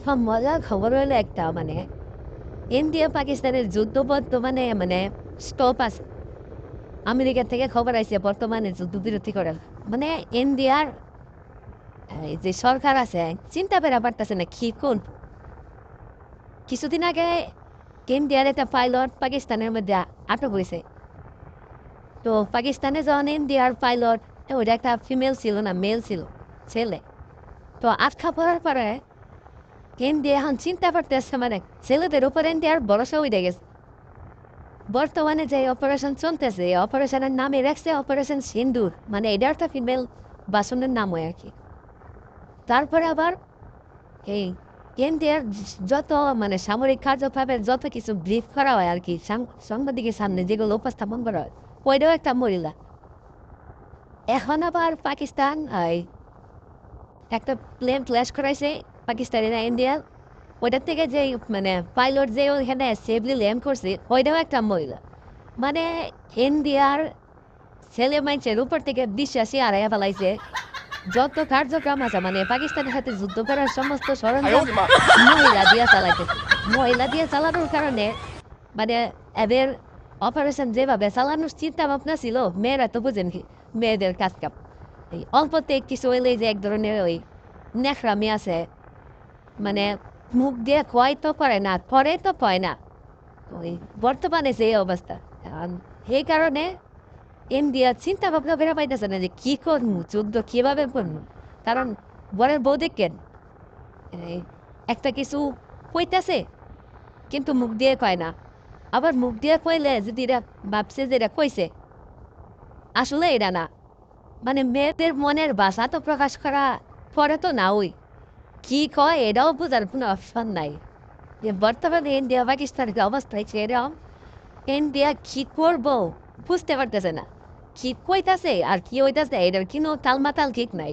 মজার খবর হলো একটা মানে ইন্ডিয়া পাকিস্তানের যুদ্ধ বর্তমানে স্টপ আছে। আমেরিকা থেকে খবর আইছে বর্তমানে যুদ্ধবিরতি করার মানে ইন্ডিয়ার এই যে সরকার আছে চিন্তা করে পারতেছে না কি কোন। কিছুদিন আগে ইন্ডিয়ার একটা পাইলট পাকিস্তানের মধ্যে আটক হয়েছে। তো পাকিস্তানে যখন ইন্ডিয়ার পাইলট ওইটা একটা ফিমেল ছিল না মেল ছিল ছেলে। তো আটকা পড়ার পরে ইন্ডিয়া এখন চিন্তা করতেছে মানে ছেলেদের উপর ইন্ডিয়ার ভরসা উঠে গেছে। বর্তমানে যে অপারেশন চলতেছে এই অপারেশনের নামে রাখছে অপারেশন সিন্দুর, মানে এটা একটা ফিমেল বাসনের নাম হয় আর কি। তারপরে আবার এই ইন্ডিয়ার যত সামরিক কার্যকলাপের যত কিছু ব্রিফ করা হয় আর কি সাংবাদিকের সামনে যেগুলো উপস্থাপন করা হয় ওইটাও একটা মহিলা। এখন আবার পাকিস্তান একটা প্লেন ক্র্যাশ করাইছে পাকিস্তানিরা ইন্ডিয়ার। ওইটার থেকে যে পাইলট যে ওইখানে সেফলি ল্যান্ড করছে ওইটাও একটা মহিলা। মানে ইন্ডিয়ার ছেলে মানুষের উপর থেকে বিশ্বাসী হারাইয়া ফেলাইছে। যত কার্যক্রম আছে পাকিস্তানের সাথে যুদ্ধ করার সমস্ত সরঞ্জাম মহিলা দিয়ে চালাইতেছে। মহিলা দিয়ে চালানোর কারণে মানে এদের অপারেশন যেভাবে চালানোর চিন্তা ভাবনা ছিল, মেয়েরা তো বুঝেন কি মেয়েদের কাজ কাম এই অল্পতে কিছু হইলে যে এক ধরনের ওই নেখরামি আছে, মানে মুখ দিয়ে খোয়াই তো করে না, করে তো পায় না। ওই বর্তমানে যে অবস্থা এখন, এই কারণে ইন্ডিয়া চিন্তা ভাবনা বেড়া পাইতেছে না যে কি করবো, যুদ্ধ কিভাবে করবো। কারণ বরের বউ দেখেন এই একটা কিছু কইতাছে কিন্তু মুখ দিয়ে কয় না। আবার মুখ দিয়ে কইলে যদি এরা ভাবছে যে এরা কইছে, আসলে এটা না। মেয়েদের মনের ভাষা তো প্রকাশ করা পরে তো না ওই কি কয় এটাও বোঝার কোনো অপশন নাই। যে বর্তমানে ইন্ডিয়া পাকিস্তানের যে অবস্থা হয়েছে এরকম, ইন্ডিয়া কি করবো বুঝতে পারতেছে না, কি কইতাছে আর কি হইতাছে এটার কোনো তালমাতাল ঠিক নাই।